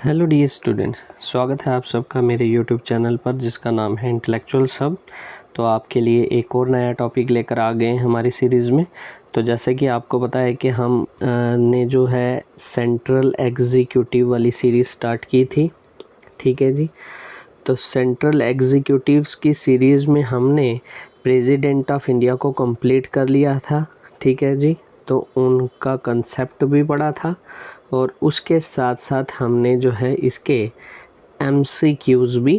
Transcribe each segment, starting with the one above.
Hello dear student, स्वागत है आप सबका मेरे यूट्यूब चैनल पर जिसका नाम है इंटेलेक्चुअल सब। तो आपके लिए एक और नया टॉपिक लेकर आ गए हैं हमारी सीरीज़ में। तो जैसे कि आपको पता है कि हम ने जो है सेंट्रल एग्जीक्यूटिव वाली सीरीज़ स्टार्ट की थी, ठीक है जी। तो सेंट्रल एग्जीक्यूटिव्स की सीरीज़ में हमने प्रेसिडेंट ऑफ इंडिया को कंप्लीट कर लिया था, ठीक है जी। तो उनका कंसेप्ट भी पढ़ा था और उसके साथ साथ हमने जो है इसके MCQs भी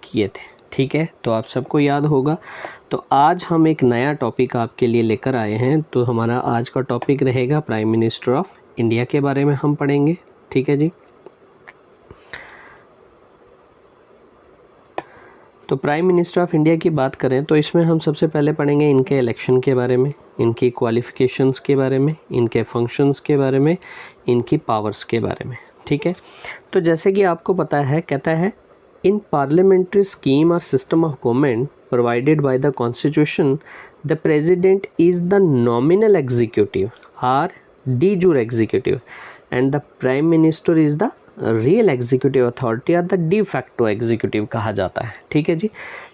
किए थे, ठीक है। तो आप सबको याद होगा। तो आज हम एक नया टॉपिक आपके लिए लेकर आए हैं। तो हमारा आज का टॉपिक रहेगा प्राइम मिनिस्टर ऑफ इंडिया के बारे में हम पढ़ेंगे, ठीक है जी। तो प्राइम मिनिस्टर ऑफ इंडिया की बात करें तो इसमें हम सबसे पहले पढ़ेंगे इनके इलेक्शन के बारे में, इनकी क्वालिफ़िकेशंस के बारे में, इनके फंक्शंस के बारे में, इनकी पावर्स के बारे में, ठीक है। तो जैसे कि आपको पता है, कहता है इन पार्लियामेंट्री स्कीम और system of government provided by the constitution the president is the nominal executive और de jure executive and the prime minister is the real executive authority और द डी फैक्टो एग्जीक्यूटिव कहा जाता है, ठीक है जी।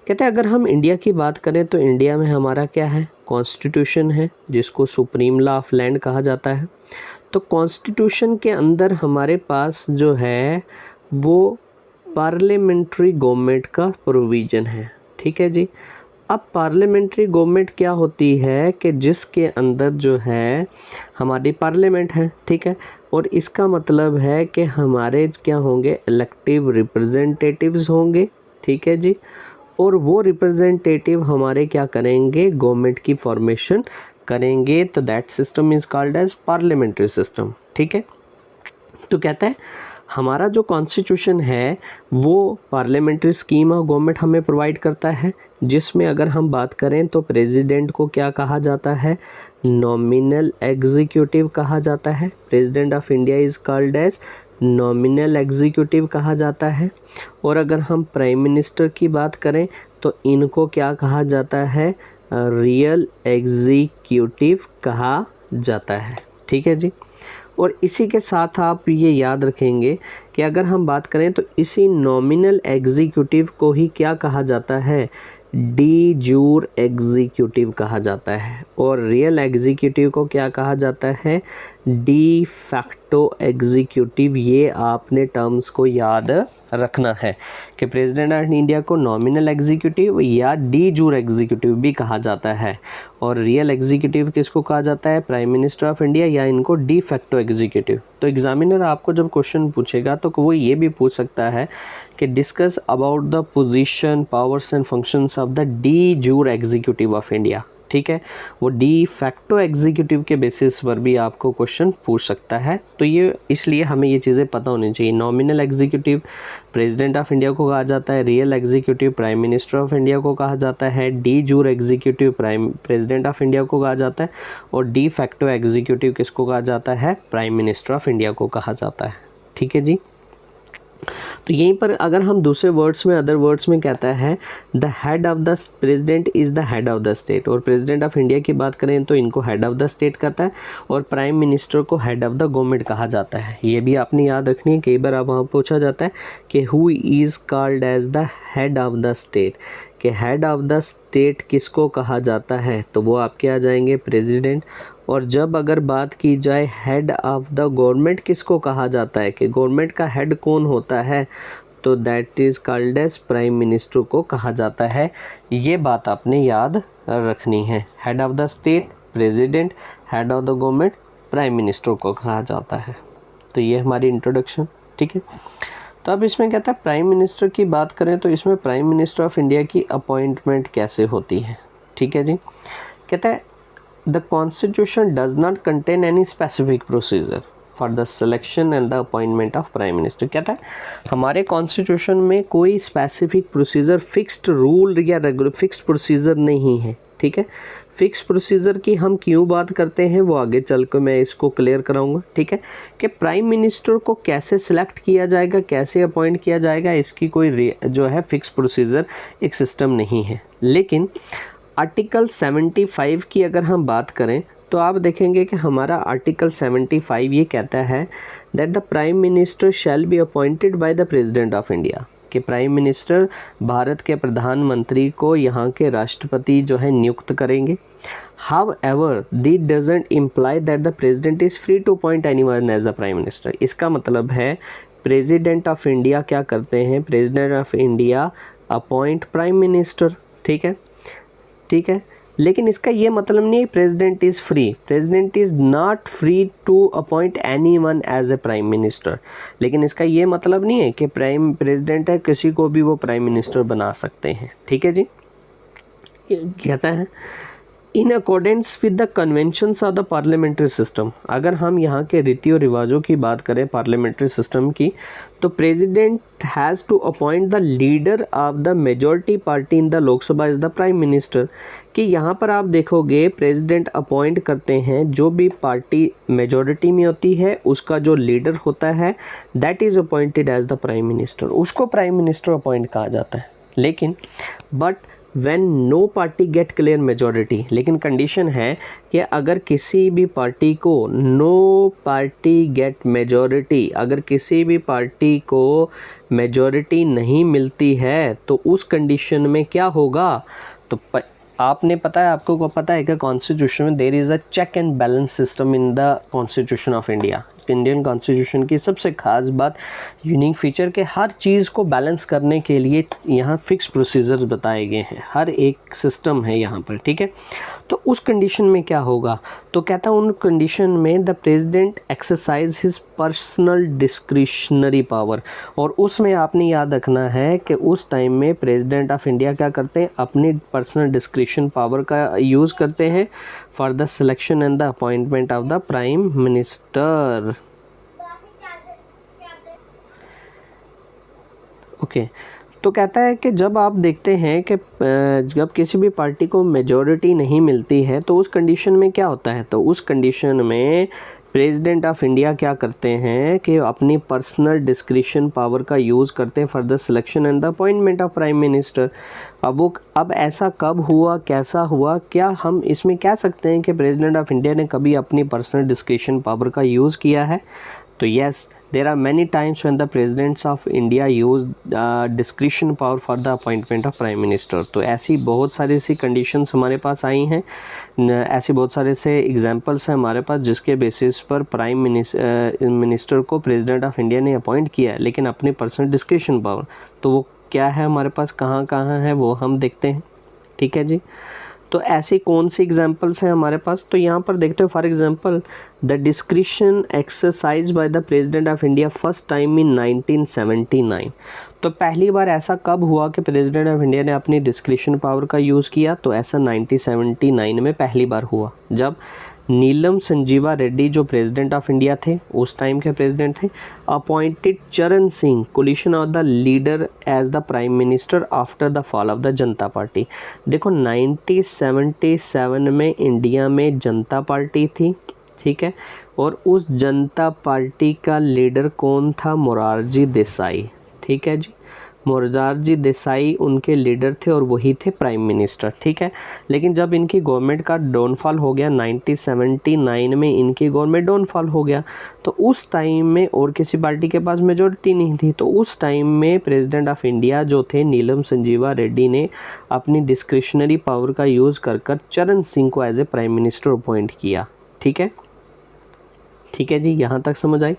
कहते हैं अगर हम इंडिया की बात करें तो इंडिया में हमारा क्या है, कॉन्स्टिट्यूशन है जिसको सुप्रीम लॉ ऑफ लैंड कहा जाता है। तो कॉन्स्टिट्यूशन के अंदर हमारे पास जो है वो पार्लियामेंट्री गवर्नमेंट का प्रोविज़न है, ठीक है जी। अब पार्लियामेंट्री गवर्नमेंट क्या होती है कि जिसके अंदर जो है हमारी पार्लियामेंट है, ठीक है। और इसका मतलब है कि हमारे क्या होंगे, इलेक्टिव रिप्रेजेंटेटिव्स होंगे, ठीक है जी। और वो रिप्रेजेंटेटिव हमारे क्या करेंगे, गवर्नमेंट की फॉर्मेशन करेंगे। तो that system is called as parliamentary system, ठीक है। तो कहता है हमारा जो कॉन्स्टिट्यूशन है वो पार्लियामेंट्री स्कीम ऑफ गवर्नमेंट हमें प्रोवाइड करता है, जिसमें अगर हम बात करें तो प्रेसिडेंट को क्या कहा जाता है, नॉमिनल एग्जीक्यूटिव कहा जाता है। President of India is called as nominal executive कहा जाता है। और अगर हम प्राइम मिनिस्टर की बात करें तो इनको क्या कहा जाता है, रियल एग्जीक्यूटिव कहा जाता है, ठीक है जी। और इसी के साथ आप ये याद रखेंगे कि अगर हम बात करें तो इसी नॉमिनल एग्जीक्यूटिव को ही क्या कहा जाता है, डी जूर एग्जीक्यूटिव कहा जाता है। और रियल एग्जीक्यूटिव को क्या कहा जाता है, डी फैक्टो एग्जीक्यूटिव। ये आपने टर्म्स को याद रखना है कि प्रेसिडेंट ऑफ इंडिया को नॉमिनल एग्जीक्यूटिव या डी जूर एग्जीक्यूटिव भी कहा जाता है। और रियल एग्जीक्यूटिव किसको कहा जाता है, प्राइम मिनिस्टर ऑफ इंडिया या इनको डी फैक्टो एग्जीक्यूटिव। तो एग्जामिनर आपको जब क्वेश्चन पूछेगा तो वो ये भी पूछ सकता है कि discuss about the position, powers and functions of the de jure executive of India, ठीक है। वो डी फैक्टो एग्जीक्यूटिव के बेसिस पर भी आपको क्वेश्चन पूछ सकता है। तो ये इसलिए हमें ये चीज़ें पता होनी चाहिए। Nominal executive president of India को कहा जाता है, real executive prime minister of India को कहा जाता है, de jure executive president of India को कहा जाता है और डी फैक्टो एग्जीक्यूटिव किसको कहा जाता है, प्राइम मिनिस्टर ऑफ इंडिया को कहा जाता है, ठीक है जी। तो यहीं पर अगर हम दूसरे वर्ड्स में, अदर वर्ड्स में कहता है the head of the president is the head of the state. और प्रेसिडेंट ऑफ इंडिया की बात करें तो इनको हेड ऑफ द स्टेट कहता है और प्राइम मिनिस्टर को हेड ऑफ द गवर्नमेंट कहा जाता है। ये भी आपने याद रखनी है, कई बार आप वहाँ पूछा जाता है कि who is called as the head of the state, कि हेड ऑफ द स्टेट किसको कहा जाता है, तो वो आपके आ जाएंगे प्रेसिडेंट। और जब अगर बात की जाए हेड ऑफ द गवर्नमेंट किसको कहा जाता है, कि गवर्नमेंट का हेड कौन होता है, तो that is called as prime minister को कहा जाता है। ये बात आपने याद रखनी है। Head of the state president, head of the government prime minister को कहा जाता है। तो ये हमारी इंट्रोडक्शन, ठीक है। तो अब इसमें कहता है प्राइम मिनिस्टर की बात करें तो इसमें प्राइम मिनिस्टर ऑफ इंडिया की अपॉइंटमेंट कैसे होती है, ठीक है जी। कहता है the constitution does not contain any specific procedure for the selection and the appointment of prime minister. कहता है हमारे कॉन्स्टिट्यूशन में कोई स्पेसिफिक प्रोसीजर, फिक्स्ड रूल या रेगुलर फिक्स्ड प्रोसीजर नहीं है, ठीक है। फिक्स प्रोसीजर की हम क्यों बात करते हैं वो आगे चल कर मैं इसको क्लियर कराऊंगा, ठीक है। कि प्राइम मिनिस्टर को कैसे सिलेक्ट किया जाएगा, कैसे अपॉइंट किया जाएगा, इसकी कोई जो है फिक्स प्रोसीजर, एक सिस्टम नहीं है। लेकिन आर्टिकल 75 की अगर हम बात करें तो आप देखेंगे कि हमारा आर्टिकल 75 ये कहता है that the prime minister shall be appointed by the president of India, कि प्राइम मिनिस्टर भारत के प्रधानमंत्री को यहाँ के राष्ट्रपति जो है नियुक्त करेंगे। However, this doesn't imply that the president is free to appoint anyone as the prime minister। इसका मतलब है प्रेसिडेंट ऑफ इंडिया क्या करते हैं, president of India appoint prime minister, ठीक है, ठीक है। लेकिन इसका ये मतलब नहीं है president is free, president is not free to appoint any one as a prime minister. लेकिन इसका ये मतलब नहीं है कि प्राइम प्रेसिडेंट है किसी को भी वो प्राइम मिनिस्टर बना सकते हैं, ठीक है जी। कहता है in accordance with the conventions of the parliamentary system. अगर हम यहाँ के रीति और रिवाजों की बात करें पार्लियामेंट्री सिस्टम की, तो president has to appoint the leader of the majority party in the Lok Sabha is the prime minister. कि यहाँ पर आप देखोगे प्रेसिडेंट अपॉइंट करते हैं जो भी पार्टी मेजॉरिटी में होती है, उसका जो लीडर होता है that is appointed as the prime minister, उसको प्राइम मिनिस्टर अपॉइंट कहा जाता है। लेकिन but when no party get clear majority, लेकिन कंडीशन है कि अगर किसी भी पार्टी को नो पार्टी गेट मेजॉरिटी, अगर किसी भी पार्टी को मेजॉरिटी नहीं मिलती है तो उस कंडीशन में क्या होगा। तो आपने पता है, आपको को पता है कि कॉन्स्टिट्यूशन में there is a check and balance system in the constitution of India. Indian constitution की सबसे खास बात, यूनिक फीचर के हर चीज़ को बैलेंस करने के लिए यहाँ फिक्स प्रोसीजर्स बताए गए हैं, हर एक सिस्टम है यहाँ पर, ठीक है। तो उस कंडीशन में क्या होगा, तो कहता है उन कंडीशन में the president exercise his personal discretionary power. और उसमें आपने याद रखना है कि उस टाइम में प्रेसिडेंट ऑफ इंडिया क्या करते हैं, अपनी पर्सनल डिस्क्रिशन पावर का यूज़ करते हैं for the selection and the appointment of the prime minister. Okay, तो कहता है कि जब आप देखते हैं कि जब किसी भी पार्टी को मेजॉरिटी नहीं मिलती है तो उस कंडीशन में क्या होता है, तो उस कंडीशन में प्रेसिडेंट ऑफ इंडिया क्या करते हैं कि अपनी पर्सनल डिस्क्रिशन पावर का यूज़ करते हैं for the selection and the appointment of prime minister. अब ऐसा कब हुआ, कैसा हुआ, क्या हम इसमें कह सकते हैं कि प्रेसिडेंट ऑफ इंडिया ने कभी अपनी पर्सनल डिस्क्रिशन पावर का यूज़ किया है? तो yes, there are many times when the presidents of India use discretion power for the appointment of prime minister। तो ऐसी बहुत सारी सी कंडीशंस हमारे पास आई हैं, ऐसे बहुत सारे से एग्जांपल्स हैं हमारे पास जिसके बेसिस पर प्राइम मिनिस्टर को प्रेसिडेंट ऑफ इंडिया ने अपॉइंट किया है, लेकिन अपनी पर्सनल डिस्क्रिशन पावर। तो वो क्या है हमारे पास, कहाँ कहाँ है वो हम देखते हैं, ठीक है जी। तो ऐसी कौन सी एग्जांपल्स हैं हमारे पास, तो यहाँ पर देखते हो for example the discretion exercise by the president of India first time in 1979। तो पहली बार ऐसा कब हुआ कि प्रेसिडेंट ऑफ इंडिया ने अपनी डिस्क्रिशन पावर का यूज़ किया, तो ऐसा 1979 में पहली बार हुआ जब नीलम संजीवा रेड्डी जो प्रेसिडेंट ऑफ इंडिया थे, उस टाइम के प्रेसिडेंट थे, appointed Charan Singh coalition of the leader as the prime minister after the fall of the Janata party. देखो 1977 में इंडिया में जनता पार्टी थी, ठीक है, और उस जनता पार्टी का लीडर कौन था, मोरारजी देसाई, ठीक है जी। मोरारजी देसाई उनके लीडर थे और वही थे प्राइम मिनिस्टर, ठीक है। लेकिन जब इनकी गवर्नमेंट का डाउनफॉल हो गया 1979 में, इनकी गवर्नमेंट डाउनफॉल हो गया, तो उस टाइम में और किसी पार्टी के पास मेजॉरिटी नहीं थी, तो उस टाइम में प्रेसिडेंट ऑफ इंडिया जो थे नीलम संजीवा रेड्डी ने अपनी डिस्क्रिशनरी पावर का यूज़ कर चरण सिंह को as a prime minister appoint किया, ठीक है, ठीक है जी। यहाँ तक समझ आई।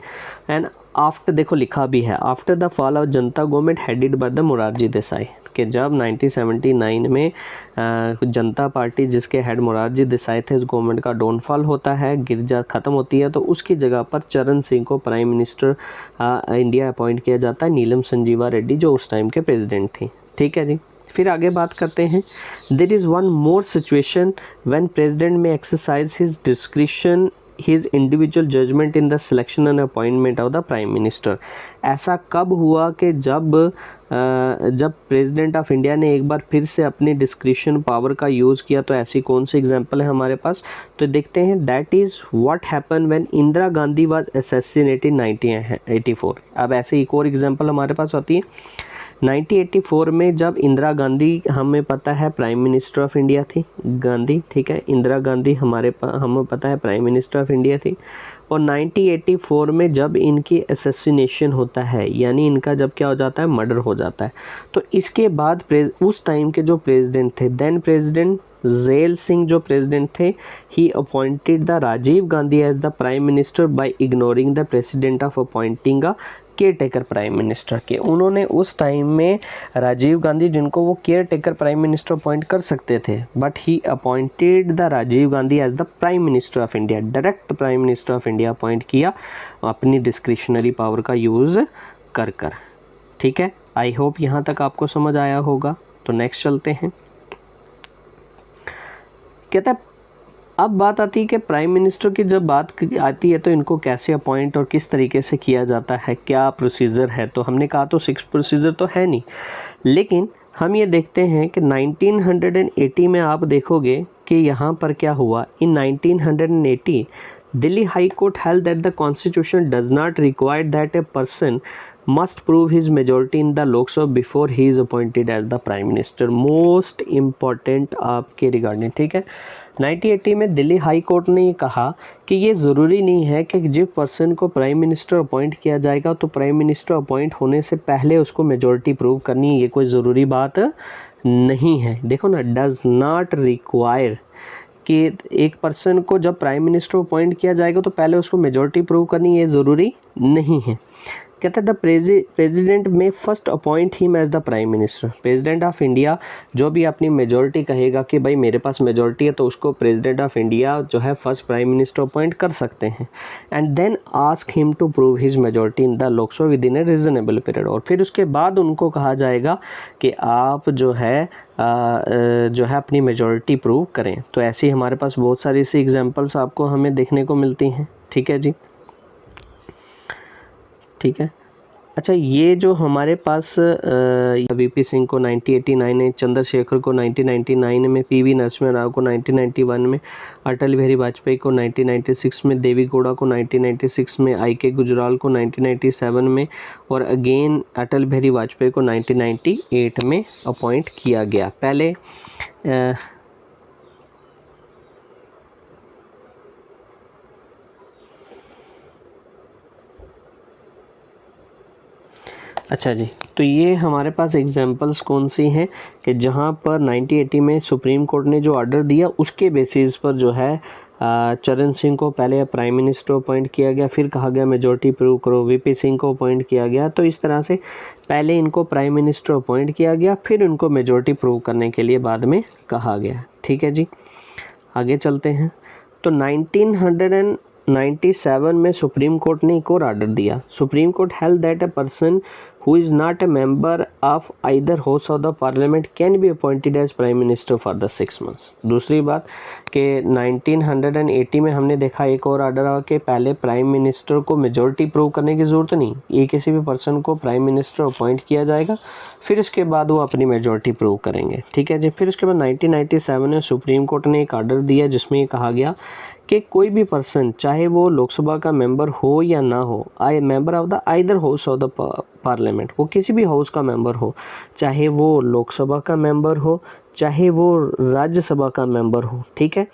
एंड आफ्टर देखो लिखा भी है, after the fall of Janata government headed by the Morarji Desai, कि जब 1979 में जनता पार्टी जिसके हेड मोरारजी देसाई थे, उस गवर्नमेंट का डाउनफॉल होता है, ख़त्म होती है, तो उसकी जगह पर चरण सिंह को प्राइम मिनिस्टर इंडिया अपॉइंट किया जाता है, नीलम संजीवा रेड्डी जो उस टाइम के प्रेसिडेंट थी, ठीक है जी। फिर आगे बात करते हैं, there is one more situation when president may exercise his discretion his individual judgment in the selection and appointment of the prime minister। ऐसा कब हुआ कि जब प्रेसिडेंट ऑफ इंडिया ने एक बार फिर से अपनी डिस्क्रिशन पावर का यूज़ किया, तो ऐसी कौन सी एग्जांपल है हमारे पास, तो देखते हैं। That is what happen when Indira Gandhi was assassinated 1984। अब ऐसे एक और एग्जांपल हमारे पास आती है 1984 में जब इंदिरा गांधी, हमें पता है प्राइम मिनिस्टर ऑफ इंडिया थी गांधी, ठीक है, इंदिरा गांधी हमें पता है प्राइम मिनिस्टर ऑफ इंडिया थी। और 1984 में जब इनकी असैसिनेशन होता है, यानी इनका जब क्या हो जाता है, मर्डर हो जाता है, तो इसके बाद उस टाइम के जो प्रेसिडेंट थे, देन प्रेसिडेंट ज़ैल सिंह जो प्रेसिडेंट थे, he appointed the Rajiv Gandhi as the prime minister by ignoring the president of appointing a caretaker prime minister के। उन्होंने उस टाइम में राजीव गांधी, जिनको वो caretaker prime minister appoint कर सकते थे, but he appointed the Rajiv Gandhi as the prime minister of India, direct prime minister of India appoint किया अपनी डिस्क्रिशनरी पावर का यूज़ कर। ठीक है, आई होप यहाँ तक आपको समझ आया होगा। तो नेक्स्ट चलते हैं। कहता है अब बात आती है कि प्राइम मिनिस्टर की जब बात आती है तो इनको कैसे अपॉइंट और किस तरीके से किया जाता है, क्या प्रोसीजर है। तो हमने कहा तो 6 प्रोसीजर तो है नहीं, लेकिन हम ये देखते हैं कि 1980 में आप देखोगे कि यहाँ पर क्या हुआ। इन 1980 Delhi high court held that the constitution does not require that a person must prove his majority in the Lok Sabha before he is appointed as the Prime Minister। Most important आपके रिगार्डिंग, ठीक है। 1980 में Delhi high court ने ये कहा कि ये ज़रूरी नहीं है कि जिस पर्सन को प्राइम मिनिस्टर अपॉइंट किया जाएगा तो प्राइम मिनिस्टर अपॉइंट होने से पहले उसको मेजॉरिटी प्रूव करनी है, ये कोई ज़रूरी बात नहीं है। देखो ना, डज नॉट रिक्वायर कि एक पर्सन को जब प्राइम मिनिस्टर अपॉइंट किया जाएगा तो पहले उसको मेजॉरिटी प्रूव करनी, ये ज़रूरी नहीं है। कहता है the president may first appoint him as the prime minister. President of India जो भी अपनी मेजॉरिटी कहेगा कि भाई मेरे पास मेजॉरिटी है, तो उसको प्रेसिडेंट ऑफ इंडिया जो है फर्स्ट प्राइम मिनिस्टर अपॉइंट कर सकते हैं। And then ask him to prove his majority in the Lok Sabha within a reasonable period. और फिर उसके बाद उनको कहा जाएगा कि आप जो है अपनी मेजॉरिटी प्रूव करें। तो ऐसी हमारे पास बहुत सारी ऐसी एग्जांपल्स आपको हमें देखने को मिलती हैं। ठीक है जी, ठीक है। अच्छा, ये जो हमारे पास वीपी सिंह को 1989 में, चंद्रशेखर को 1999 में, पीवी नरसिम्हा राव को 1991 में, अटल बिहारी वाजपेयी को 1996 में, देवी गौड़ा को 1996 में, आई.के. गुजराल को 1997 में और अगेन अटल बिहारी वाजपेयी को 1998 में अपॉइंट किया गया। पहले अच्छा जी, तो ये हमारे पास एग्जांपल्स कौन सी हैं कि जहाँ पर 1980 में सुप्रीम कोर्ट ने जो ऑर्डर दिया उसके बेसिस पर जो है चरण सिंह को पहले प्राइम मिनिस्टर अपॉइंट किया गया, फिर कहा गया मेजॉरिटी प्रूव करो, वीपी सिंह को अपॉइंट किया गया। तो इस तरह से पहले इनको प्राइम मिनिस्टर अपॉइंट किया गया, फिर इनको मेजॉरिटी प्रूव करने के लिए बाद में कहा गया। ठीक है जी, आगे चलते हैं। तो 1997 में सुप्रीम कोर्ट ने एक और ऑर्डर दिया। Supreme Court held that a person who is not a member of either house of the parliament can be appointed as prime minister for the 6 months। दूसरी बात कि 1980 में हमने देखा एक और ऑर्डर आ कि पहले प्राइम मिनिस्टर को मेजॉरिटी प्रूव करने की ज़रूरत नहीं, ये किसी भी पर्सन को प्राइम मिनिस्टर अपॉइंट किया जाएगा, फिर उसके बाद वो अपनी मेजॉरिटी प्रूव करेंगे। ठीक है जी। फिर उसके बाद 1997 में सुप्रीम कोर्ट ने एक ऑर्डर दिया जिसमें ये कहा गया कि कोई भी पर्सन, चाहे वो लोकसभा का मेंबर हो या ना हो, member of the either house of the parliament, वो किसी भी हाउस का मेंबर हो, चाहे वो लोकसभा का मेंबर हो, चाहे वो राज्यसभा का मेंबर हो, ठीक है।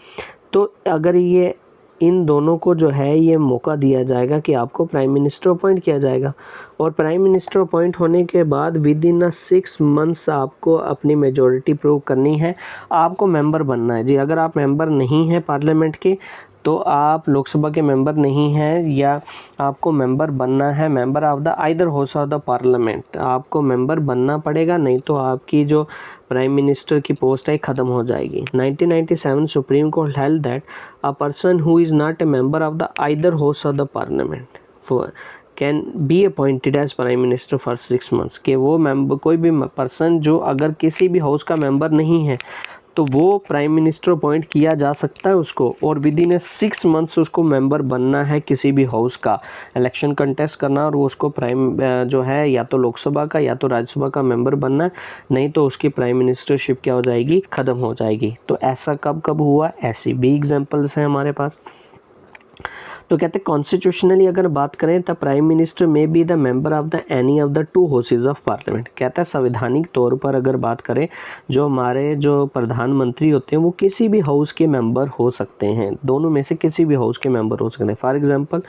तो अगर ये इन दोनों को जो है ये मौका दिया जाएगा कि आपको प्राइम मिनिस्टर अपॉइंट किया जाएगा, और प्राइम मिनिस्टर अपॉइंट होने के बाद विद इन 6 मंथ्स आपको अपनी मेजॉरिटी प्रूव करनी है, आपको मेंबर बनना है जी। अगर आप मेंबर नहीं हैं पार्लियामेंट के, तो आप लोकसभा के मेंबर नहीं हैं, या आपको मेंबर बनना है member of the either house of the parliament, आपको मेंबर बनना पड़ेगा, नहीं तो आपकी जो प्राइम मिनिस्टर की पोस्ट है ख़त्म हो जाएगी। 1997 Supreme Court held that a person who is not a member of the either house of the parliament can be appointed as prime minister for 6 months. कि वो मेंबर, कोई भी पर्सन जो अगर किसी भी हाउस का मेंबर नहीं है तो वो प्राइम मिनिस्टर अपॉइंट किया जा सकता है उसको, और विद इन 6 मंथ्स उसको मेंबर बनना है किसी भी हाउस का, इलेक्शन कंटेस्ट करना और वो उसको प्राइम जो है या तो लोकसभा का या तो राज्यसभा का मेंबर बनना है, नहीं तो उसकी प्राइम मिनिस्टरशिप क्या हो जाएगी, ख़त्म हो जाएगी। तो ऐसा कब कब हुआ, ऐसी भी एग्जांपल्स हैं हमारे पास। तो कहते हैं कॉन्स्टिट्यूशनली अगर बात करें तो प्राइम मिनिस्टर में be the member of the any of the two houses of parliament. कहता है संवैधानिक तौर पर अगर बात करें जो हमारे जो प्रधानमंत्री होते हैं वो किसी भी हाउस के मेंबर हो सकते हैं, दोनों में से किसी भी हाउस के मेंबर हो सकते हैं। फॉर एग्जांपल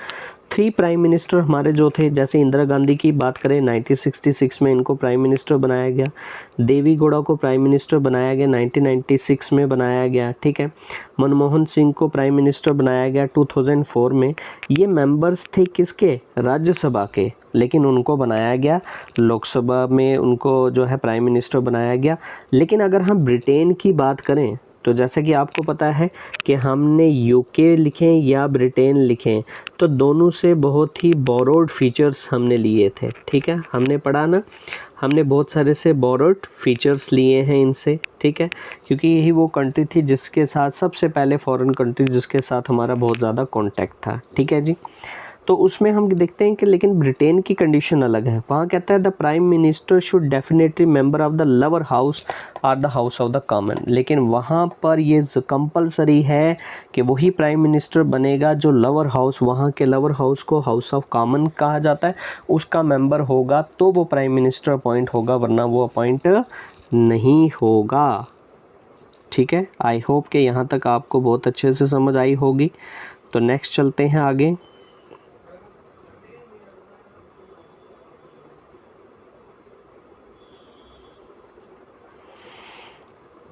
3 प्राइम मिनिस्टर हमारे जो थे, जैसे इंदिरा गांधी की बात करें 1966 में इनको प्राइम मिनिस्टर बनाया गया, देवी गौड़ा को प्राइम मिनिस्टर बनाया गया 1996 में बनाया गया, ठीक है। मनमोहन सिंह को प्राइम मिनिस्टर बनाया गया 2004 में। ये मेंबर्स थे किसके, राज्यसभा के, लेकिन उनको बनाया गया लोकसभा में, उनको जो है प्राइम मिनिस्टर बनाया गया। लेकिन अगर हम ब्रिटेन की बात करें तो जैसे कि आपको पता है कि हमने यूके लिखें या ब्रिटेन लिखें तो दोनों से बहुत ही बोरोड फीचर्स हमने लिए थे, ठीक है। हमने पढ़ा ना, हमने बहुत सारे से बोरोड फीचर्स लिए हैं इनसे, ठीक है, क्योंकि यही वो कंट्री थी जिसके साथ सबसे पहले फॉरेन कंट्री जिसके साथ हमारा बहुत ज़्यादा कॉन्टैक्ट था, ठीक है जी। तो उसमें हम देखते हैं कि लेकिन ब्रिटेन की कंडीशन अलग है। वहाँ कहता है the prime minister should definitely member of the lower house और the house of the common. लेकिन वहाँ पर ये कंपलसरी है कि वही प्राइम मिनिस्टर बनेगा जो लोअर हाउस, वहाँ के लोअर हाउस को हाउस ऑफ कॉमन कहा जाता है, उसका मेंबर होगा तो वो प्राइम मिनिस्टर अपॉइंट होगा, वरना वो अपॉइंट नहीं होगा, ठीक है। आई होप कि यहाँ तक आपको बहुत अच्छे से समझ आई होगी। तो नेक्स्ट चलते हैं आगे।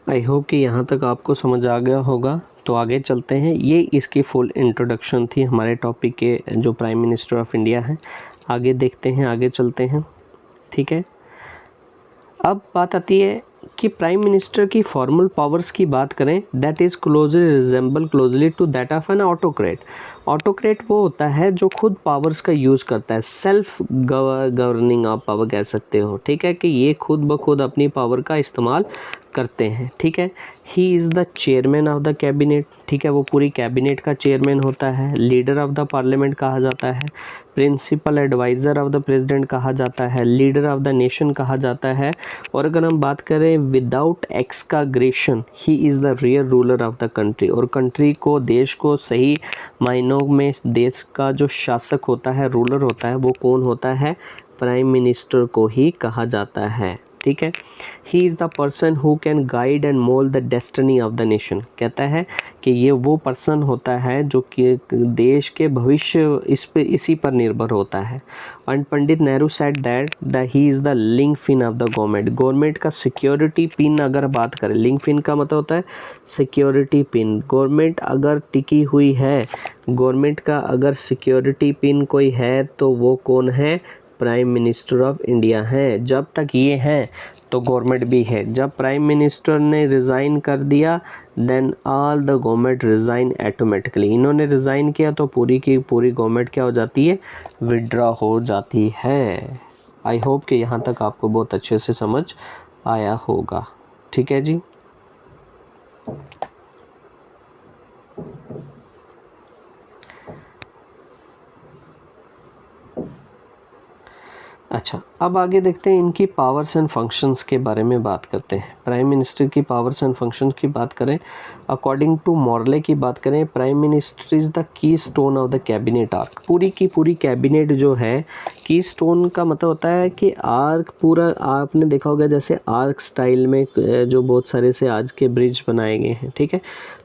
आई होप कि यहाँ तक आपको समझ आ गया होगा। तो आगे चलते हैं, ये इसकी फुल इंट्रोडक्शन थी हमारे टॉपिक के जो प्राइम मिनिस्टर ऑफ इंडिया है। आगे देखते हैं, आगे चलते हैं, ठीक है। अब बात आती है कि प्राइम मिनिस्टर की फॉर्मल पावर्स की बात करें, that is closely resemble closely to that of an autocrat. Autocrat वो होता है जो खुद पावर्स का यूज़ करता है, सेल्फ गवर्निंग आप पावर कह सकते हो, ठीक है, कि ये खुद ब खुद अपनी पावर का इस्तेमाल करते हैं, ठीक है। ही is the chairman of the cabinet, ठीक है, वो पूरी कैबिनेट का चेयरमैन होता है। लीडर ऑफ द पार्लियामेंट कहा जाता है, principal adviser of the president कहा जाता है, लीडर ऑफ द नेशन कहा जाता है। और अगर हम बात करें without exaggeration, he is the real ruler of the country. और कंट्री को, देश को सही मायनों में देश का जो शासक होता है, रूलर होता है, वो कौन होता है, प्राइम मिनिस्टर को ही कहा जाता है, ठीक है। ही is the person who can guide and mould the destiny of the nation. कहता है कि ये वो पर्सन होता है जो कि देश के भविष्य इसी पर निर्भर होता है। And Pandit Nehru said that he is the link pin of the government. Government का सिक्योरिटी पिन अगर बात करें, लिंक पिन का मतलब होता है सिक्योरिटी पिन। गवर्नमेंट अगर टिकी हुई है, गवर्नमेंट का अगर सिक्योरिटी पिन कोई है तो वो कौन है, प्राइम मिनिस्टर ऑफ इंडिया है। जब तक ये हैं तो गवर्नमेंट भी है। जब प्राइम मिनिस्टर ने रिज़ाइन कर दिया then all the government resign automatically. इन्होंने रिज़ाइन किया तो पूरी की पूरी गवर्नमेंट क्या हो जाती है, विड्रॉ हो जाती है। आई होप कि यहाँ तक आपको बहुत अच्छे से समझ आया होगा, ठीक है जी। अच्छा, अब आगे देखते हैं इनकी पावर्स एंड फंक्शंस के बारे में बात करते हैं। प्राइम मिनिस्टर की पावर्स एंड फंक्शंस की बात करें, अकॉर्डिंग टू मॉर्ले की बात करें, prime minister is the key stone of the cabinet arc. पूरी की पूरी कैबिनेट जो है, की स्टोन का मतलब होता है कि आर्क पूरा, आपने देखा होगा जैसे आर्क स्टाइल में जो बहुत सारे से आज के ब्रिज बनाए गए हैं, ठीक है।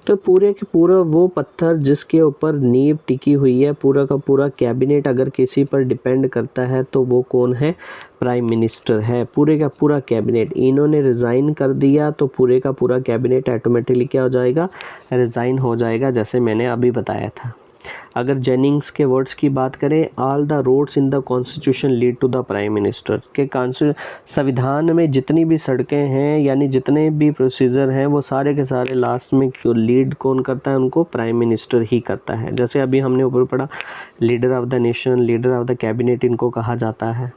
तो पूरे के पूरा वो पत्थर जिसके ऊपर नींव टिकी हुई है, पूरा का पूरा कैबिनेट अगर किसी पर डिपेंड करता है तो वो कौन है, प्राइम मिनिस्टर है। पूरे का पूरा कैबिनेट, इन्होंने रिज़ाइन कर दिया तो पूरे का पूरा कैबिनेट ऑटोमेटिकली क्या हो जाएगा, रिज़ाइन हो जाएगा, जैसे मैंने अभी बताया था। अगर जेनिंग्स के वर्ड्स की बात करें, all the roads in the constitution lead to the prime minister, के संविधान में जितनी भी सड़कें हैं यानी जितने भी प्रोसीजर हैं वो सारे के सारे लास्ट में लीड कौन करता है, उनको प्राइम मिनिस्टर ही करता है। जैसे अभी हमने ऊपर पढ़ा, leader of the nation, leader of the cabinet इनको कहा जाता है।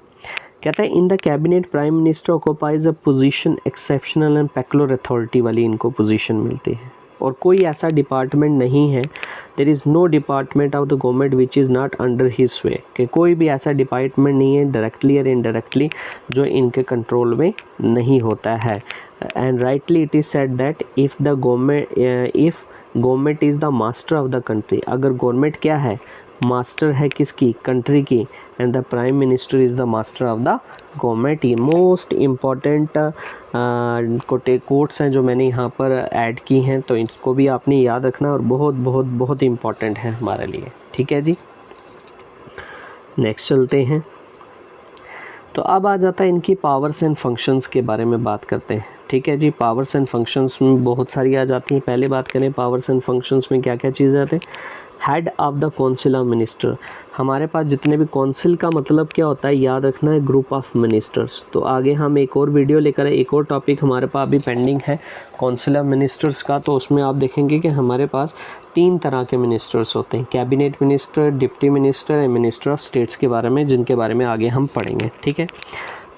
कहता है in the cabinet prime minister occupies a position exceptional and peculiar authority वाली इनको पोजीशन मिलती है। और कोई ऐसा डिपार्टमेंट नहीं है, there is no department of the government which is not under his sway, कि कोई भी ऐसा डिपार्टमेंट नहीं है डायरेक्टली और इनडायरेक्टली जो इनके कंट्रोल में नहीं होता है। And rightly it is said that if government is the master of the country, अगर गवर्नमेंट क्या है, मास्टर है किसकी, कंट्री की, and the prime minister is the master of the government. ये मोस्ट इम्पॉर्टेंट कोट्स हैं जो मैंने यहाँ पर ऐड की हैं, तो इसको भी आपने याद रखना और बहुत बहुत बहुत इम्पॉर्टेंट है हमारे लिए। ठीक है जी, नेक्स्ट चलते हैं। तो अब आ जाता है इनकी पावर्स एंड फंक्शंस के बारे में बात करते हैं। ठीक है जी, पावर्स एंड फंक्शंस में बहुत सारी आ जाती हैं। पहले बात करें पावर्स एंड फंक्शंस में क्या क्या चीज़ें आती हैं। Head of the council of minister, हमारे पास जितने भी काउंसिल का मतलब क्या होता है याद रखना है, ग्रुप ऑफ मिनिस्टर्स। तो आगे हम एक और वीडियो लेकर आए, एक और टॉपिक हमारे पास अभी पेंडिंग है काउंसिल ऑफ मिनिस्टर्स का, तो उसमें आप देखेंगे कि हमारे पास 3 तरह के मिनिस्टर्स होते हैं, cabinet minister, deputy minister and minister of states के बारे में, जिनके बारे में आगे हम पढ़ेंगे। ठीक है,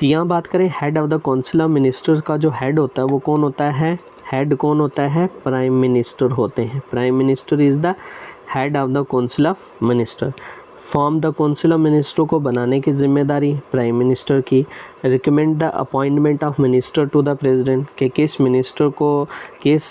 तो यहाँ बात करें head of the council of ministers का जो हेड होता है वो कौन होता है, हेड कौन होता है, प्राइम मिनिस्टर होते हैं। Prime minister is the head of the council of minister. Form the council of minister को बनाने की जिम्मेदारी प्राइम मिनिस्टर की। Recommend the appointment of minister to the president, कि किस मिनिस्टर को, किस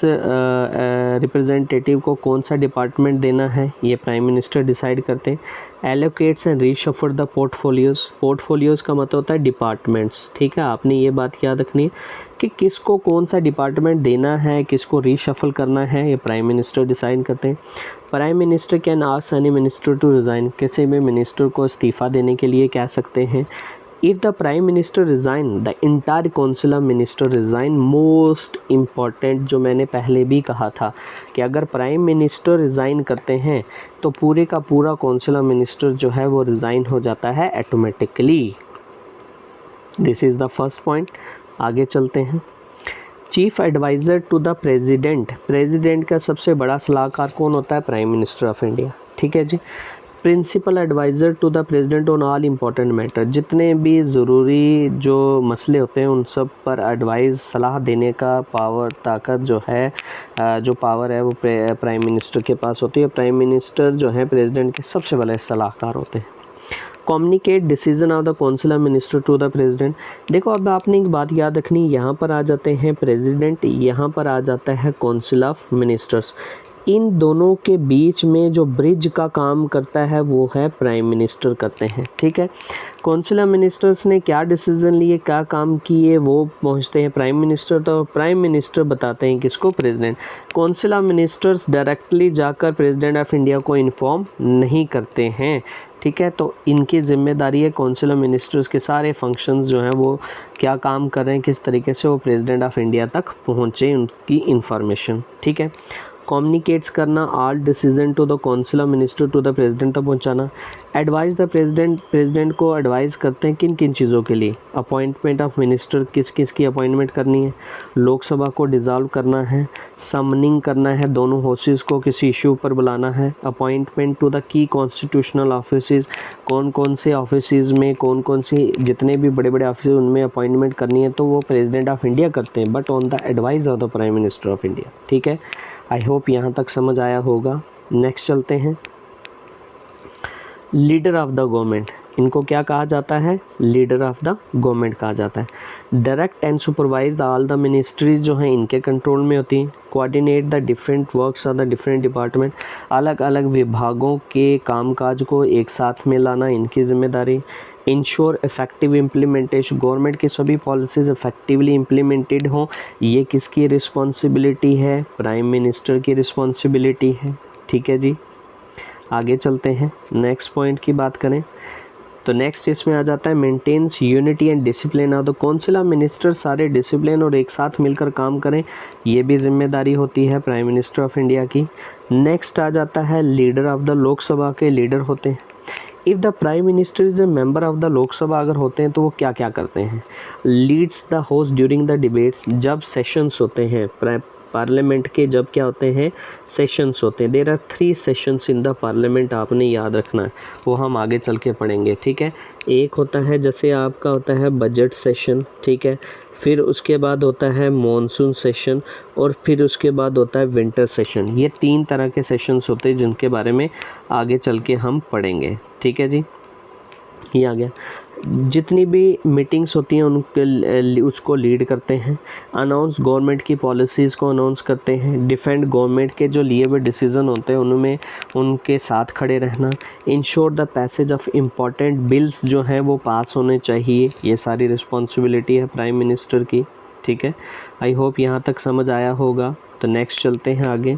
रिप्रेजेंटेटिव को कौन सा डिपार्टमेंट देना है, ये प्राइम मिनिस्टर डिसाइड करते हैं। Allocates and reshuffle the portfolios, portfolios का मतलब होता है डिपार्टमेंट्स। ठीक है, आपने ये बात याद रखनी है कि किसको कौन सा डिपार्टमेंट देना है, किसको रीशफल करना है, ये प्राइम मिनिस्टर डिसाइड करते हैं। Prime minister can ask any minister to resign, किसी भी मिनिस्टर को इस्तीफ़ा देने के लिए कह सकते हैं। If the prime minister resign the entire council of minister resign, most important जो मैंने पहले भी कहा था कि अगर प्राइम मिनिस्टर रिज़ाइन करते हैं तो पूरे का पूरा काउंसिल ऑफ मिनिस्टर जो है वो रिज़ाइन हो जाता है automatically. This is the first point. आगे चलते हैं। Chief adviser to the president, president का सबसे बड़ा सलाहकार कौन होता है, प्राइम मिनिस्टर ऑफ इंडिया। ठीक है जी। Principal adviser to the president on all important matter, जितने भी ज़रूरी जो मसले होते हैं उन सब पर एडवाइस, सलाह देने का पावर, ताकत जो है, जो पावर है वो प्राइम मिनिस्टर के पास होती है। प्राइम मिनिस्टर जो है प्रेसिडेंट के सबसे बड़े सलाहकार होते हैं। Communicate decision of the council of minister to the president. देखो अब आपने एक बात याद रखनी, यहाँ पर आ जाते हैं प्रेसिडेंट, यहाँ पर आ जाता है काउंसिल ऑफ मिनिस्टर्स। इन दोनों के बीच में जो ब्रिज का काम करता है वो है प्राइम मिनिस्टर करते हैं। ठीक है, काउंसिल ऑफ मिनिस्टर्स ने क्या डिसीजन लिए, क्या काम किए, वो पहुंचते हैं प्राइम मिनिस्टर, तो प्राइम मिनिस्टर बताते हैं किसको, president. Council of ministers directly जाकर प्रेसिडेंट ऑफ इंडिया को इन्फॉर्म नहीं करते हैं। ठीक है, तो इनकी ज़िम्मेदारी है, काउंसिल ऑफ मिनिस्टर्स के सारे फंक्शंस जो हैं वो क्या काम कर रहे हैं, किस तरीके से वो प्रेसिडेंट ऑफ इंडिया तक पहुँचे, उनकी इंफॉर्मेशन। ठीक है, कम्युनिकेट्स करना, all decision to the council of minister to the president तक पहुंचाना। एडवाइस द प्रेसिडेंट, प्रेसिडेंट को एडवाइस करते हैं किन किन चीज़ों के लिए, अपॉइंटमेंट ऑफ मिनिस्टर, किस किस की अपॉइंटमेंट करनी है, लोकसभा को डिज़ोल्व करना है, समनिंग करना है, दोनों हाउसेस को किसी इशू पर बुलाना है, appointment to the key constitutional offices, कौन कौन से ऑफिसेज में, कौन कौन सी जितने भी बड़े बड़े ऑफिस उनमें अपॉइंटमेंट करनी है तो वो प्रेसिडेंट ऑफ इंडिया करते हैं, but on the advice of the prime minister of India. ठीक है, आई होप यहाँ तक समझ आया होगा। नेक्स्ट चलते हैं। लीडर ऑफ द गवर्नमेंट, इनको क्या कहा जाता है, लीडर ऑफ द गवर्नमेंट कहा जाता है। Direct and supervise the all the ministries जो हैं इनके कंट्रोल में होती हैं। Coordinate the different works of the different department, अलग अलग विभागों के कामकाज को एक साथ में लाना इनकी जिम्मेदारी। इंश्योर इफेक्टिव इम्प्लीमेंटेशन, गवर्नमेंट की सभी पॉलिसीज़ इफेक्टिवली इम्प्लीमेंटेड हों, ये किसकी रिस्पॉन्सिबिलिटी है, प्राइम मिनिस्टर की रिस्पॉन्सिबिलिटी है। ठीक है जी, आगे चलते हैं। नेक्स्ट पॉइंट की बात करें तो नेक्स्ट इसमें आ जाता है maintains unity and discipline of the council of minister, सारे डिसिप्लिन और एक साथ मिलकर काम करें, ये भी जिम्मेदारी होती है प्राइम मिनिस्टर ऑफ इंडिया की। नेक्स्ट आ जाता है लीडर ऑफ द लोकसभा के लीडर होते हैं। If the prime minister is a member of the Lok Sabha अगर होते हैं तो वो क्या क्या करते हैं, leads the house during the debates, जब सेशंस होते हैं पार्लियामेंट के, जब क्या होते हैं सेशंस होते हैं, there are 3 sessions in the parliament, आपने याद रखना है, वो हम आगे चल के पढ़ेंगे। ठीक है, एक होता है जैसे आपका होता है बजट सेशन, ठीक है, फिर उसके बाद होता है मॉनसून सेशन और फिर उसके बाद होता है विंटर सेशन। ये 3 तरह के सेशंस होते हैं जिनके बारे में आगे चल के हम पढ़ेंगे। ठीक है जी, ये आ गया। जितनी भी मीटिंग्स होती हैं उनके उसको लीड करते हैं, अनाउंस गवर्नमेंट की पॉलिसीज़ को अनाउंस करते हैं, डिफेंड गवर्नमेंट के जो लिए हुए डिसीज़न होते हैं उनमें उनके साथ खड़े रहना, ensure the passage of important bills जो हैं वो पास होने चाहिए, ये सारी रिस्पॉन्सिबिलिटी है प्राइम मिनिस्टर की। ठीक है, आई होप यहाँ तक समझ आया होगा। तो नेक्स्ट चलते हैं आगे।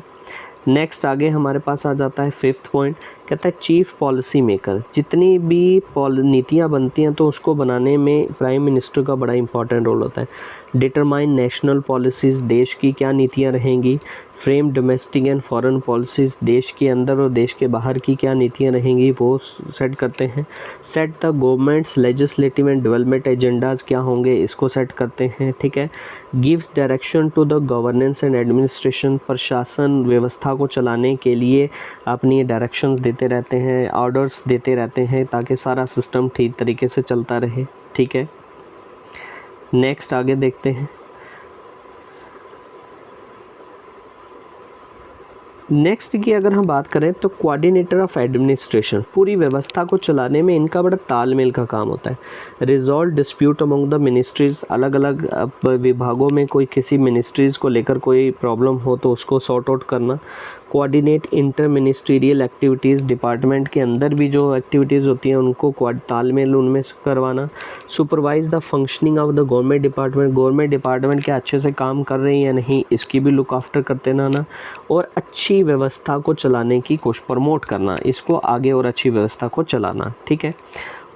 नेक्स्ट आगे हमारे पास आ जाता है 5th पॉइंट, कहता है चीफ पॉलिसी मेकर। जितनी भी नीतियाँ बनती हैं तो उसको बनाने में प्राइम मिनिस्टर का बड़ा इंपॉर्टेंट रोल होता है। डिटरमाइन नेशनल पॉलिसीज़, देश की क्या नीतियाँ रहेंगी। Frame domestic and foreign policies, देश के अंदर और देश के बाहर की क्या नीतियाँ रहेंगी वो सेट करते हैं। Set the government's legislative and development agendas क्या होंगे इसको सेट करते हैं। ठीक है, gives direction to the governance and administration, प्रशासन व्यवस्था को चलाने के लिए अपनी डायरेक्शंस देते रहते हैं, ऑर्डर्स देते रहते हैं ताकि सारा सिस्टम ठीक तरीके से चलता रहे। ठीक है, नेक्स्ट आगे देखते हैं। नेक्स्ट की अगर हम बात करें तो कोऑर्डिनेटर ऑफ एडमिनिस्ट्रेशन, पूरी व्यवस्था को चलाने में इनका बड़ा तालमेल का काम होता है। Resolve dispute among the ministries, अलग अलग विभागों में कोई किसी मिनिस्ट्रीज़ को लेकर कोई प्रॉब्लम हो तो उसको सॉर्ट आउट करना। Coordinate inter ministerial activities, department के अंदर भी जो एक्टिविटीज़ होती हैं उनको तालमेल उनमें करवाना। Supervise the functioning of the government department, government department क्या अच्छे से काम कर रहे हैं या नहीं इसकी भी लुक आफ्टर करते रहना। और अच्छी व्यवस्था को चलाने की कोशिश, प्रमोट करना इसको आगे और अच्छी व्यवस्था को चलाना। ठीक है,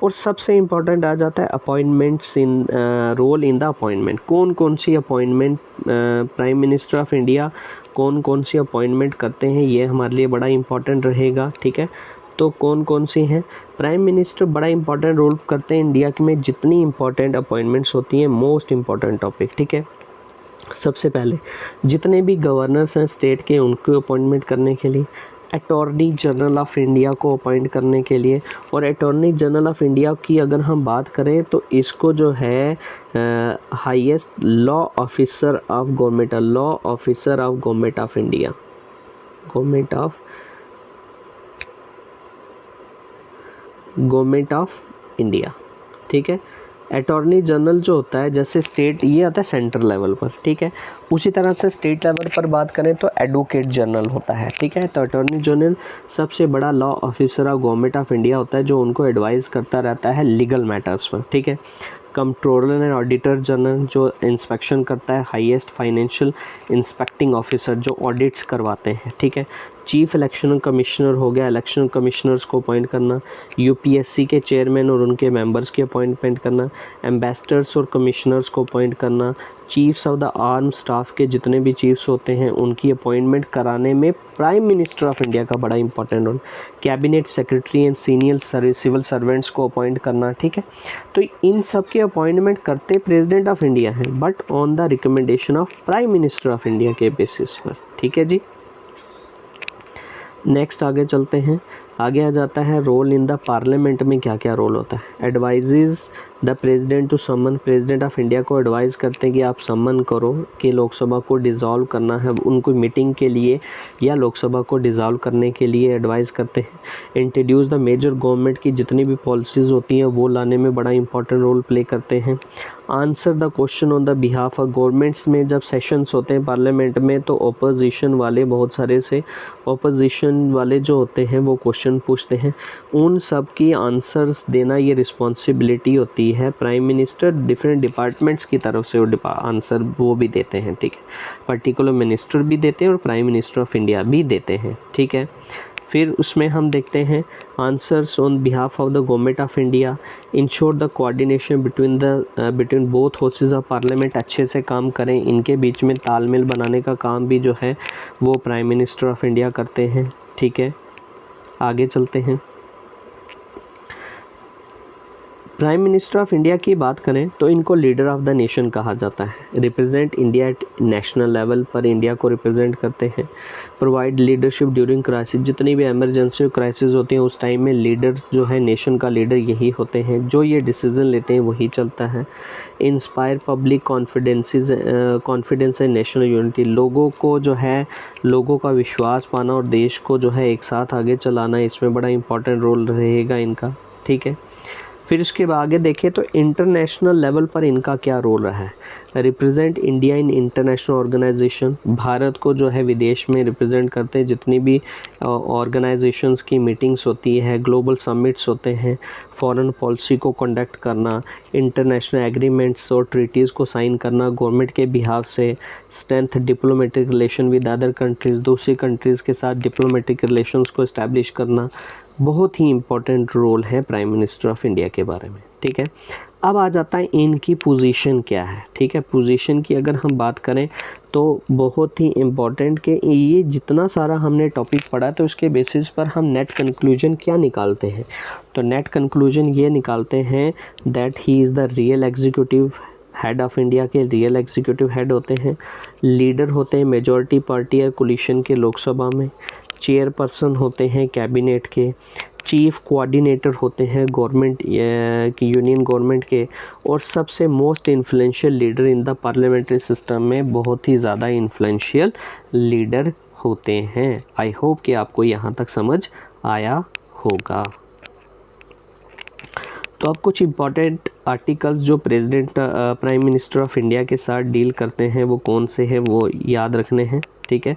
और सबसे इम्पॉर्टेंट आ जाता है appointments in role in the appointment. कौन कौन सी appointment prime minister of India कौन कौन सी अपॉइंटमेंट करते हैं ये हमारे लिए बड़ा इम्पॉर्टेंट रहेगा। ठीक है, तो कौन कौन सी हैं। प्राइम मिनिस्टर बड़ा इम्पॉर्टेंट रोल करते हैं इंडिया में जितनी इम्पॉर्टेंट अपॉइंटमेंट्स होती हैं। मोस्ट इम्पॉर्टेंट टॉपिक, ठीक है, सबसे पहले जितने भी गवर्नर्स हैं स्टेट के उनको अपॉइंटमेंट करने के लिए, अटॉर्नी जनरल ऑफ इंडिया को अपॉइंट करने के लिए। और अटॉर्नी जनरल ऑफ इंडिया की अगर हम बात करें तो इसको जो है highest law officer of government, law officer of government of India, government of India. ठीक है, अटॉर्नी जनरल जो होता है जैसे स्टेट ये आता है सेंट्रल लेवल पर। ठीक है, उसी तरह से स्टेट लेवल पर बात करें तो एडवोकेट जनरल होता है। ठीक है, तो अटॉर्नी जनरल सबसे बड़ा law officer of government of India होता है जो उनको एडवाइस करता रहता है लीगल मैटर्स पर। ठीक है, कंट्रोलर एंड ऑडिटर जनरल जो इंस्पेक्शन करता है, हाईएस्ट फाइनेंशियल इंस्पेक्टिंग ऑफिसर जो ऑडिट्स करवाते हैं। ठीक है, चीफ इलेक्शन कमिश्नर हो गया, इलेक्शन कमिश्नर्स को अपॉइंट करना, यूपीएससी के चेयरमैन और उनके मेंबर्स की अपॉइंटमेंट करना, एम्बेसडर्स और कमिश्नर्स को अपॉइंट करना, chiefs of the arm staff के जितने भी चीफ्स होते हैं उनकी अपॉइंटमेंट कराने में प्राइम मिनिस्टर ऑफ इंडिया का बड़ा important role, cabinet secretary and senior civil servants को अपॉइंट करना। ठीक है, तो इन सब के अपॉइंटमेंट करते प्रेसिडेंट ऑफ इंडिया हैं but on the recommendation of prime minister of India के बेसिस पर। ठीक है जी, नेक्स्ट आगे चलते हैं। आगे आ जाता है रोल इन द पार्लियामेंट में क्या क्या रोल होता है। Advises the president to summon, president of India को एडवाइस करते हैं कि आप समन करो कि लोकसभा को डिज़ोल्व करना है, उनको मीटिंग के लिए या लोकसभा को डिज़ोल्व करने के लिए एडवाइस करते हैं। इंट्रोड्यूस द मेजर गवर्नमेंट की जितनी भी पॉलिसीज़ होती हैं वो लाने में बड़ा इंपॉर्टेंट रोल प्ले करते हैं। Answer the question on the behalf of governments में जब सेशंस होते हैं पार्लियामेंट में तो अपोजिशन वाले बहुत सारे से अपोजिशन वाले जो होते हैं वो क्वेश्चन पूछते हैं, उन सब की आंसर्स देना ये रिस्पॉन्सिबिलिटी होती है प्राइम मिनिस्टर डिफरेंट डिपार्टमेंट्स की तरफ से वो आंसर वो भी देते हैं। ठीक है, पर्टिकुलर मिनिस्टर भी देते हैं और प्राइम मिनिस्टर ऑफ इंडिया भी देते हैं। ठीक है, फिर उसमें हम देखते हैं answers on behalf of the government of India, ensure the coordination between both houses of parliament, अच्छे से काम करें, इनके बीच में तालमेल बनाने का काम भी जो है वो प्राइम मिनिस्टर ऑफ इंडिया करते हैं। ठीक है, आगे चलते हैं। प्राइम मिनिस्टर ऑफ इंडिया की बात करें तो इनको लीडर ऑफ द नेशन कहा जाता है, represent India at national level पर इंडिया को रिप्रेजेंट करते हैं। प्रोवाइड लीडरशिप ड्यूरिंग क्राइसिस, जितनी भी एमरजेंसी क्राइसिस होती हैं उस टाइम में लीडर जो है नेशन का लीडर यही होते हैं, जो ये डिसीज़न लेते हैं वही चलता है। Inspire public confidence and national unity, लोगों को जो है लोगों का विश्वास पाना और देश को जो है एक साथ आगे चलाना, इसमें बड़ा इंपॉर्टेंट रोल रहेगा इनका। ठीक है, फिर इसके आगे देखें तो इंटरनेशनल लेवल पर इनका क्या रोल रहा है, represent India in international organisation, Bharat को जो है विदेश में रिप्रेजेंट करते हैं, जितनी भी ऑर्गेनाइजेशंस की मीटिंग्स होती है, ग्लोबल समिट्स होते हैं, फॉरेन पॉलिसी को कंडक्ट करना, इंटरनेशनल एग्रीमेंट्स और ट्रीटीज़ को साइन करना गवर्नमेंट के बिहाफ से, strength diplomatic relation with other countries, दूसरी कंट्रीज़ के साथ डिप्लोमेटिक रिलेशंस को इस्टेब्लिश करना, बहुत ही इम्पोर्टेंट रोल है प्राइम मिनिस्टर ऑफ इंडिया के बारे में। ठीक है, अब आ जाता है इनकी पोजीशन क्या है। ठीक है, पोजीशन की अगर हम बात करें तो बहुत ही इम्पोर्टेंट कि ये जितना सारा हमने टॉपिक पढ़ा तो उसके बेसिस पर हम नेट कंक्लूजन क्या निकालते हैं। तो नेट कंक्लूजन ये निकालते हैं that he is the real executive head of India के रियल एग्जीक्यूटिव हेड होते हैं, लीडर होते हैं मेजॉरिटी पार्टी या कोलिशन के लोकसभा में, चेयरपर्सन होते हैं कैबिनेट के, चीफ कोऑर्डिनेटर होते हैं गवर्नमेंट की यूनियन गवर्नमेंट के, और सबसे most influential leader in the parliamentary system में बहुत ही ज़्यादा इन्फ्लुएंशियल लीडर होते हैं। आई होप कि आपको यहाँ तक समझ आया होगा। तो अब कुछ इम्पॉर्टेंट आर्टिकल्स जो president prime minister of India के साथ डील करते हैं वो कौन से हैं वो याद रखने हैं। ठीक है,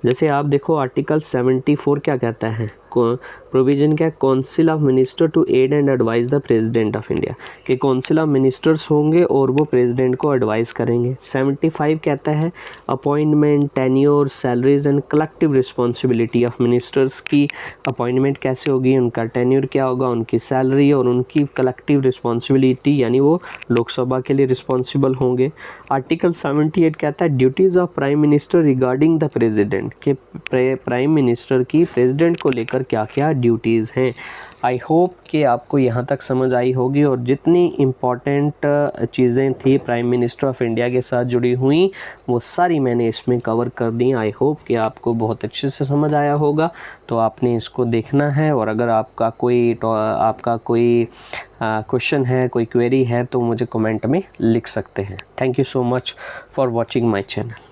जैसे आप देखो आर्टिकल 74 क्या कहता है, प्रोविज़न क्या, council of minister to aid and advise the president of India, कि काउंसिल ऑफ मिनिस्टर्स होंगे और वो प्रेसिडेंट को एडवाइस करेंगे। 75 कहता है appointment, tenure, salaries and collective responsibility of ministers की अपॉइंटमेंट कैसे होगी, उनका टेन्योर क्या होगा, उनकी सैलरी और उनकी कलेक्टिव रिस्पॉन्सिबिलिटी, यानी वो लोकसभा के लिए रिस्पॉन्सिबल होंगे। आर्टिकल 78 कहता है duties of prime minister regarding the president, के प्राइम मिनिस्टर की प्रेसिडेंट को लेकर क्या क्या ड्यूटीज़ हैं। आई होप कि आपको यहाँ तक समझ आई होगी, और जितनी इम्पॉर्टेंट चीज़ें थी प्राइम मिनिस्टर ऑफ इंडिया के साथ जुड़ी हुई वो सारी मैंने इसमें कवर कर दी। आई होप कि आपको बहुत अच्छे से समझ आया होगा। तो आपने इसको देखना है, और अगर आपका कोई क्वेश्चन है, कोई क्वेरी है तो मुझे कमेंट में लिख सकते हैं। Thank you so much for watching my channel.